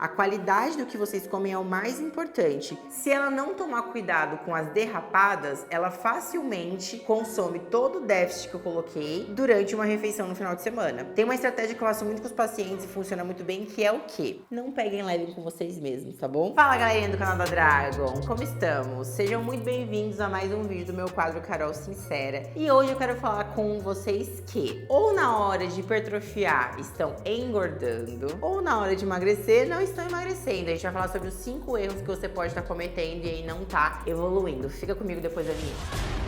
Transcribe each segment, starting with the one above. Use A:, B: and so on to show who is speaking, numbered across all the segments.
A: A qualidade do que vocês comem é o mais importante. Se ela não tomar cuidado com as derrapadas, ela facilmente consome todo o déficit que eu coloquei durante uma refeição no final de semana. Tem uma estratégia que eu faço muito com os pacientes e funciona muito bem, que é o quê? Não peguem leve com vocês mesmos, tá bom? Fala, galerinha do canal da Dragon, como estamos? Sejam muito bem-vindos a mais um vídeo do meu quadro Carol Sincera. E hoje eu quero falar com vocês que ou na hora de hipertrofiar estão engordando, ou na hora de emagrecer não estão emagrecendo. A gente vai falar sobre os 5 erros que você pode estar cometendo e aí não tá evoluindo. Fica comigo depois da vinheta.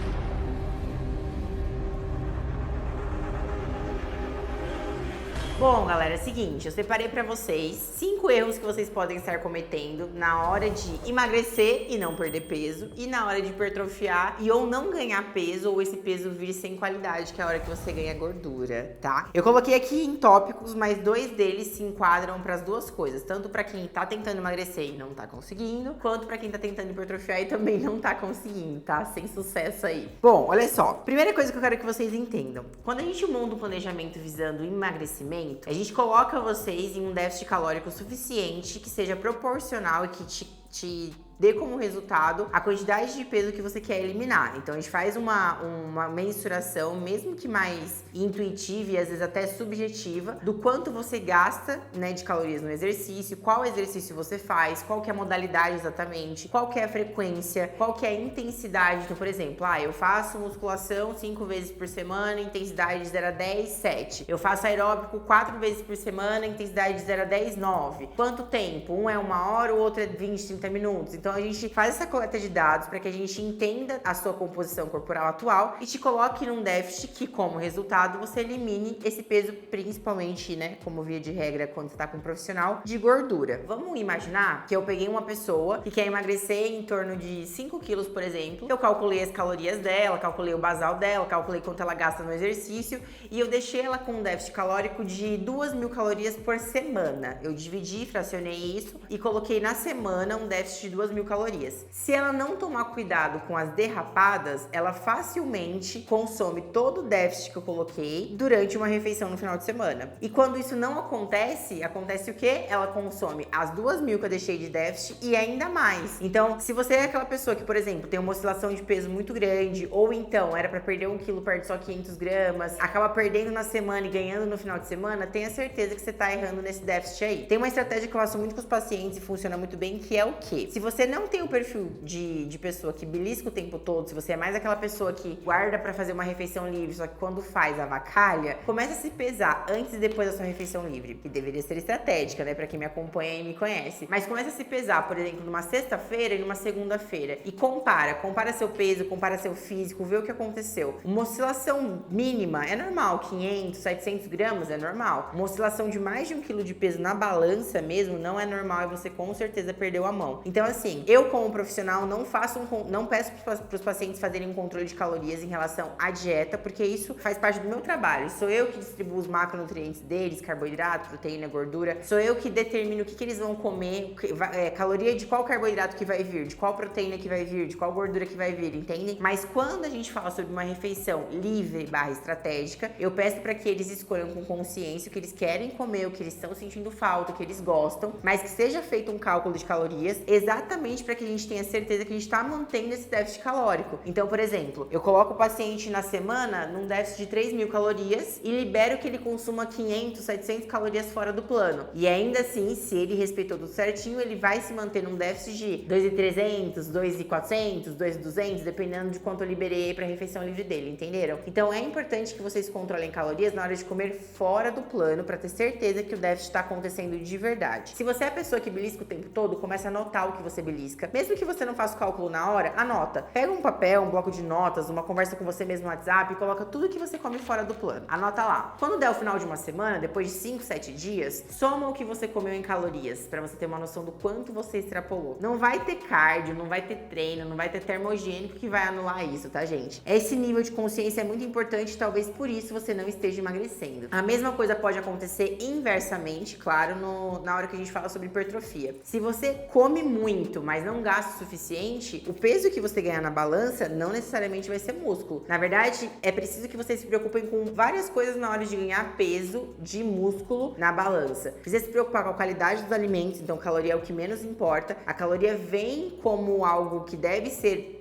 A: Bom, galera, é o seguinte, eu separei pra vocês 5 erros que vocês podem estar cometendo na hora de emagrecer e não perder peso, e na hora de hipertrofiar e ou não ganhar peso, ou esse peso vir sem qualidade, que é a hora que você ganha gordura, tá? Eu coloquei aqui em tópicos, mas 2 deles se enquadram pras duas coisas, tanto pra quem tá tentando emagrecer e não tá conseguindo, quanto pra quem tá tentando hipertrofiar e também não tá conseguindo, tá? Sem sucesso aí. Bom, olha só, primeira coisa que eu quero que vocês entendam, quando a gente monta um planejamento visando emagrecimento, a gente coloca vocês em um déficit calórico suficiente que seja proporcional e que te dê como resultado a quantidade de peso que você quer eliminar. Então a gente faz uma mensuração, mesmo que mais intuitiva e às vezes até subjetiva, do quanto você gasta, né, de calorias no exercício, qual exercício você faz, qual que é a modalidade exatamente, qual que é a frequência, qual que é a intensidade. Então, por exemplo, eu faço musculação 5 vezes por semana, intensidade de 0 a 10, 7. Eu faço aeróbico 4 vezes por semana, intensidade de 0 a 10, 9. Quanto tempo? Um é 1 hora, o outro é 20, 30 minutos. Então a gente faz essa coleta de dados para que a gente entenda a sua composição corporal atual e te coloque num déficit que, como resultado, você elimine esse peso, principalmente, né, como via de regra quando você tá com um profissional, de gordura. Vamos imaginar que eu peguei uma pessoa que quer emagrecer em torno de 5 quilos, por exemplo. Eu calculei as calorias dela, calculei o basal dela, calculei quanto ela gasta no exercício e eu deixei ela com um déficit calórico de 2.000 calorias por semana. Eu dividi, fracionei isso e coloquei na semana um déficit de 2.000 calorias. Se ela não tomar cuidado com as derrapadas, ela facilmente consome todo o déficit que eu coloquei durante uma refeição no final de semana. E quando isso não acontece, acontece o quê? Ela consome as 2.000 que eu deixei de déficit e ainda mais. Então, se você é aquela pessoa que, por exemplo, tem uma oscilação de peso muito grande, ou então era para perder 1 quilo, perde só 500 gramas, acaba perdendo na semana e ganhando no final de semana, tenha certeza que você tá errando nesse déficit aí. Tem uma estratégia que eu faço muito com os pacientes e funciona muito bem, que é o quê? Se você não tem o perfil de pessoa que belisca o tempo todo, se você é mais aquela pessoa que guarda pra fazer uma refeição livre, só que quando faz avacalha, começa a se pesar antes e depois da sua refeição livre, que deveria ser estratégica, né, pra quem me acompanha e me conhece. Mas começa a se pesar, por exemplo, numa sexta-feira e numa segunda-feira e compara seu peso, compara seu físico, vê o que aconteceu. Uma oscilação mínima é normal, 500, 700 gramas é normal. Uma oscilação de mais de 1 quilo de peso na balança mesmo não é normal e você com certeza perdeu a mão. Então, assim, eu como profissional não peço para os pacientes fazerem um controle de calorias em relação à dieta, porque isso faz parte do meu trabalho. Sou eu que distribuo os macronutrientes deles, carboidrato, proteína, gordura. Sou eu que determino o que eles vão comer, caloria de qual carboidrato que vai vir, de qual proteína que vai vir, de qual gordura que vai vir, entendem? Mas quando a gente fala sobre uma refeição livre / estratégica, eu peço para que eles escolham com consciência o que eles querem comer, o que eles estão sentindo falta, o que eles gostam, mas que seja feito um cálculo de calorias exatamente para que a gente tenha certeza que a gente está mantendo esse déficit calórico. Então, por exemplo, eu coloco o paciente na semana num déficit de 3.000 calorias e libero que ele consuma 500, 700 calorias fora do plano. E ainda assim, se ele respeitou tudo certinho, ele vai se manter num déficit de 2.300, 2.400, 2.200, dependendo de quanto eu liberei para a refeição livre dele, entenderam? Então, é importante que vocês controlem calorias na hora de comer fora do plano para ter certeza que o déficit está acontecendo de verdade. Se você é a pessoa que belisca o tempo todo, começa a anotar o que você belisca. Mesmo que você não faça o cálculo na hora, anota. Pega um papel, um bloco de notas, uma conversa com você mesmo no WhatsApp e coloca tudo que você come fora do plano. Anota lá. Quando der o final de uma semana, depois de 5, 7 dias, soma o que você comeu em calorias, para você ter uma noção do quanto você extrapolou. Não vai ter cardio, não vai ter treino, não vai ter termogênico que vai anular isso, tá, gente? Esse nível de consciência é muito importante, talvez por isso você não esteja emagrecendo. A mesma coisa pode acontecer inversamente, claro, na hora que a gente fala sobre hipertrofia. Se você come muito, mas não gasta o suficiente, o peso que você ganhar na balança não necessariamente vai ser músculo. Na verdade, é preciso que vocês se preocupem com várias coisas na hora de ganhar peso de músculo na balança. Precisa se preocupar com a qualidade dos alimentos, então caloria é o que menos importa. A caloria vem como algo que deve ser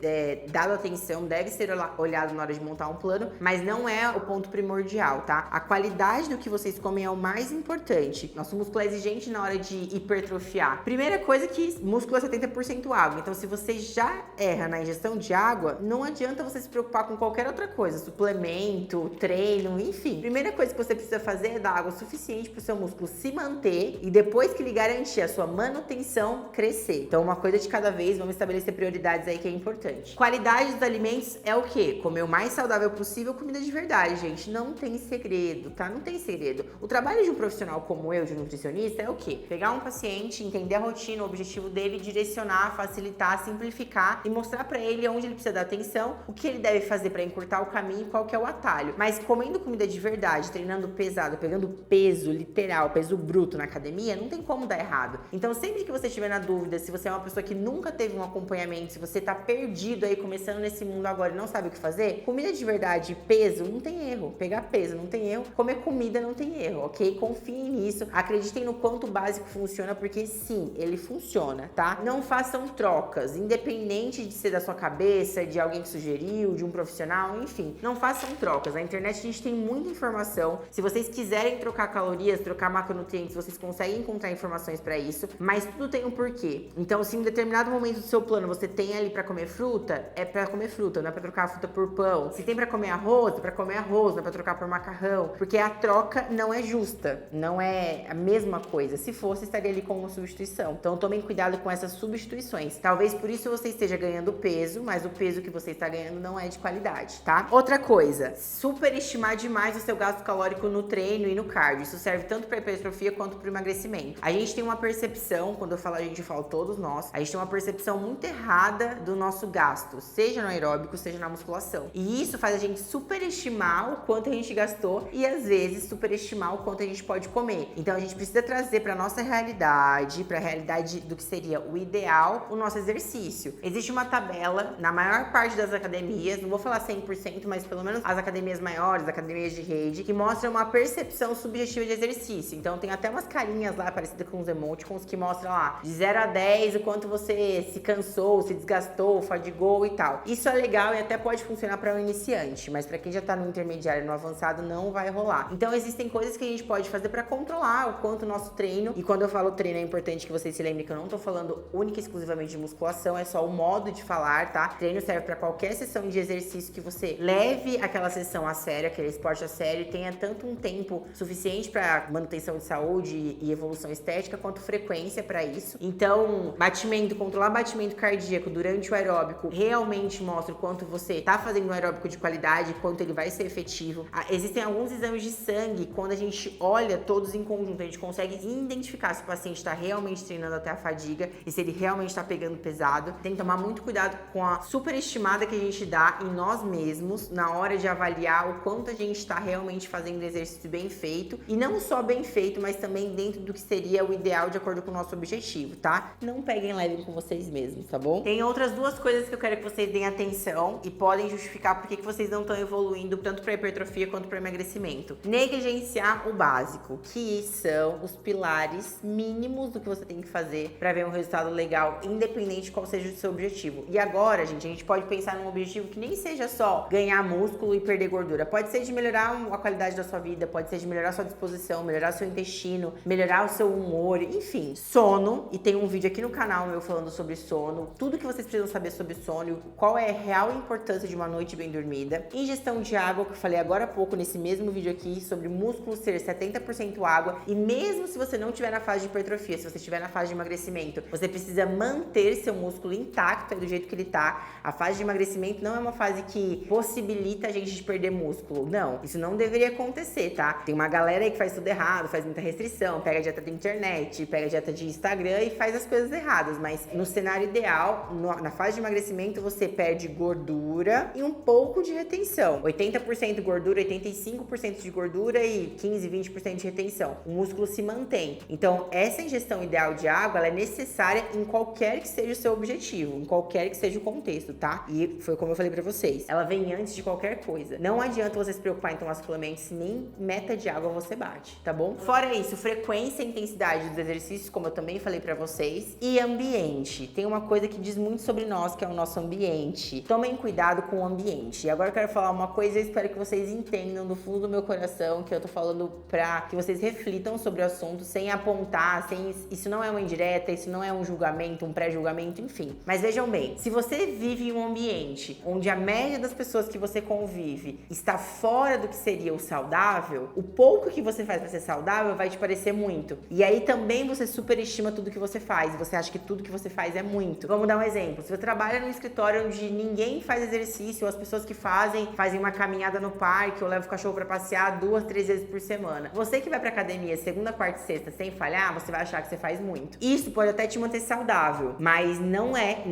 A: dado atenção, deve ser olhado na hora de montar um plano, mas não é o ponto primordial, tá? A qualidade do que vocês comem é o mais importante. Nosso músculo é exigente na hora de hipertrofiar. Primeira coisa que músculo é 70% água, então se você já erra na ingestão de água, não adianta você se preocupar com qualquer outra coisa, suplemento, treino, enfim. Primeira coisa que você precisa fazer é dar água suficiente para o seu músculo se manter e depois que ele garantir a sua manutenção, crescer. Então uma coisa de cada vez, vamos estabelecer prioridades aí que é importante. Qualidade dos alimentos é o quê? Comer o mais saudável possível, comida de verdade, gente. Não tem segredo, tá? Não tem segredo. O trabalho de um profissional como eu, de um nutricionista, é o quê? Pegar um paciente, entender a rotina, o objetivo dele, direcionar, facilitar, simplificar e mostrar pra ele onde ele precisa dar atenção, o que ele deve fazer pra encurtar o caminho e qual que é o atalho. Mas comendo comida de verdade, treinando pesado, pegando peso literal, peso bruto na academia, não tem como dar errado. Então sempre que você estiver na dúvida, se você é uma pessoa que nunca teve um acompanhamento, se você tá perdido aí, começando nesse mundo agora e não sabe o que fazer, comida de verdade e peso não tem erro. Pegar peso não tem erro, comer comida não tem erro, ok? Confiem nisso, acreditem no quanto o básico funciona, porque sim, ele funciona, tá? Não façam trocas, independente de ser da sua cabeça, de alguém que sugeriu, de um profissional, enfim, não façam trocas. Na internet a gente tem muita informação. Se vocês quiserem trocar calorias, trocar macronutrientes, vocês conseguem encontrar informações pra isso, mas tudo tem um porquê. Então, se em determinado momento do seu plano você tem ali pra comer fruta, é pra comer fruta, não é pra trocar a fruta por pão. Se tem pra comer arroz, é pra comer arroz, não é pra trocar por macarrão, porque a troca não é justa, não é a mesma coisa. Se fosse, estaria ali como substituição. Então, tomem cuidado com essas substituições. Talvez por isso você esteja ganhando peso, mas o peso que você está ganhando não é de qualidade, tá? Outra coisa, superestimar demais o seu gasto calórico no treino e no cardio. Isso serve tanto para hipertrofia quanto para emagrecimento. A gente tem uma percepção, quando eu falo a gente, eu falo todos nós, a gente tem uma percepção muito errada do nosso gasto, seja no aeróbico, seja na musculação. E isso faz a gente superestimar o quanto a gente gastou e às vezes superestimar o quanto a gente pode comer. Então a gente precisa trazer para nossa realidade, para a realidade do que seria o ideal, o nosso exercício. Existe uma tabela na maior parte das academias, não vou falar 100%, mas pelo menos as academias maiores, academias de rede, que mostram uma percepção subjetiva de exercício. Então tem até umas carinhas lá parecidas com os emoticons que mostram lá de 0 a 10 o quanto você se cansou, se desgastou, fadigou e tal. Isso é legal e até pode funcionar para um iniciante, mas para quem já tá no intermediário e no avançado não vai rolar. Então existem coisas que a gente pode fazer para controlar o quanto o nosso treino, e quando eu falo treino é importante que vocês se lembrem que eu não tô falando única e exclusivamente de musculação, é só o modo de falar, tá? Treino serve para qualquer sessão de exercício que você leve aquela sessão a sério, aquele esporte a sério, e tenha tanto um tempo suficiente para manutenção de saúde e evolução estética, quanto frequência para isso. Então, batimento, controlar batimento cardíaco durante o aeróbico realmente mostra o quanto você tá fazendo um aeróbico de qualidade, quanto ele vai ser efetivo. Existem alguns exames de sangue, quando a gente olha todos em conjunto, a gente consegue identificar se o paciente está realmente treinando até a fadiga e se ele realmente está pegando pesado. Tem que tomar muito cuidado com a superestimada que a gente dá em nós mesmos na hora de avaliar o quanto a gente está realmente fazendo exercício bem feito, e não só bem feito, mas também dentro do que seria o ideal de acordo com o nosso objetivo, tá? Não peguem leve com vocês mesmos, tá bom? Tem outras duas coisas que eu quero que vocês deem atenção e podem justificar por que vocês não estão evoluindo tanto para hipertrofia quanto para emagrecimento. Negligenciar o básico, que são os pilares mínimos do que você tem que fazer para ver um resultado legal, independente de qual seja o seu objetivo. E agora, gente, a gente pode pensar num objetivo que nem seja só ganhar músculo e perder gordura. Pode ser de melhorar a qualidade da sua vida, pode ser de melhorar a sua disposição, melhorar seu intestino, melhorar o seu humor, enfim. Sono, e tem um vídeo aqui no canal meu falando sobre sono, tudo que vocês precisam saber sobre sono, qual é a real importância de uma noite bem dormida. Ingestão de água, que eu falei agora há pouco nesse mesmo vídeo aqui, sobre músculo ser 70% água, e mesmo se você não estiver na fase de hipertrofia, se você estiver na fase de emagrecimento, você precisa manter seu músculo intacto do jeito que ele tá. A fase de emagrecimento não é uma fase que possibilita a gente de perder músculo, não, isso não deveria acontecer, tá? Tem uma galera aí que faz tudo errado, faz muita restrição, pega a dieta da internet, pega a dieta de Instagram e faz as coisas erradas, mas no cenário ideal, na fase de emagrecimento, você perde gordura e um pouco de retenção. 80% gordura, 85% de gordura e 15, 20% de retenção. O músculo se mantém. Então, essa ingestão ideal de água, ela é necessária em em qualquer que seja o seu objetivo, em qualquer que seja o contexto, tá? E foi como eu falei pra vocês, ela vem antes de qualquer coisa. Não adianta você se preocupar em tomar suplementos se nem meta de água você bate, tá bom? Fora isso, frequência e intensidade dos exercícios, como eu também falei pra vocês, e ambiente. Tem uma coisa que diz muito sobre nós, que é o nosso ambiente. Tomem cuidado com o ambiente. E agora eu quero falar uma coisa, eu espero que vocês entendam do fundo do meu coração, que eu tô falando pra que vocês reflitam sobre o assunto, sem apontar, isso não é uma indireta, isso não é um julgamento, um pré-julgamento, enfim. Mas vejam bem, se você vive em um ambiente onde a média das pessoas que você convive está fora do que seria o saudável, o pouco que você faz pra ser saudável vai te parecer muito. E aí também você superestima tudo que você faz, e você acha que tudo que você faz é muito. Vamos dar um exemplo. Se você trabalha num escritório onde ninguém faz exercício, ou as pessoas que fazem uma caminhada no parque, ou levam o cachorro pra passear 2, 3 vezes por semana. Você que vai pra academia segunda, quarta e sexta sem falhar, você vai achar que você faz muito. Isso pode até te manter saudável, mas não é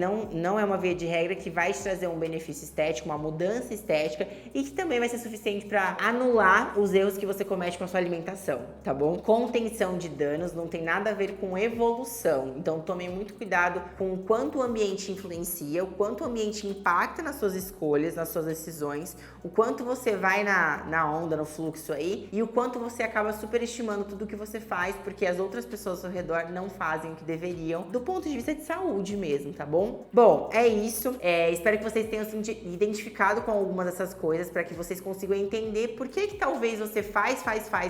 A: uma via de regra que vai te trazer um benefício estético, uma mudança estética, e que também vai ser suficiente pra anular os erros que você comete com a sua alimentação, tá bom? Contenção de danos não tem nada a ver com evolução, então tomem muito cuidado com o quanto o ambiente influencia, o quanto o ambiente impacta nas suas escolhas, nas suas decisões, o quanto você vai na onda, no fluxo aí, e o quanto você acaba superestimando tudo que você faz, porque as outras pessoas ao seu redor não fazem o que deveriam, do ponto de vista de saúde mesmo, tá bom? Bom, é isso. Espero que vocês tenham se identificado com algumas dessas coisas, para que vocês consigam entender por que talvez você faz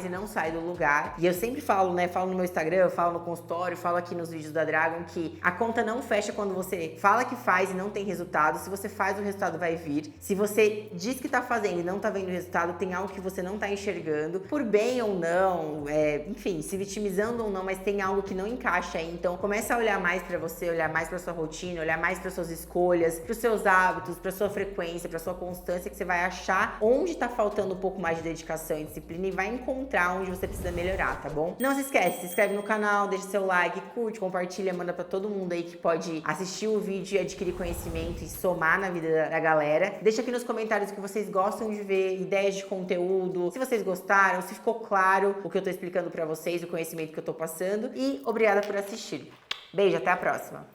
A: e não sai do lugar. E eu sempre falo, né? Falo no meu Instagram, falo no consultório, falo aqui nos vídeos da Dragon, que a conta não fecha quando você fala que faz e não tem resultado. Se você faz, o resultado vai vir. Se você diz que tá fazendo e não tá vendo o resultado, tem algo que você não tá enxergando, por bem ou não, enfim, se vitimizando ou não, mas tem algo que não encaixa aí. Então, começa a olhar mais pra você, olhar mais pra sua rotina, olhar mais para suas escolhas, pros seus hábitos, pra sua frequência, pra sua constância, que você vai achar onde tá faltando um pouco mais de dedicação e disciplina e vai encontrar onde você precisa melhorar, tá bom? Não se esquece, se inscreve no canal, deixa seu like, curte, compartilha, manda pra todo mundo aí que pode assistir o vídeo e adquirir conhecimento e somar na vida da galera. Deixa aqui nos comentários o que vocês gostam de ver, ideias de conteúdo, se vocês gostaram, se ficou claro o que eu tô explicando pra vocês, o conhecimento que eu tô passando. E obrigada por assistir. Beijo, até a próxima!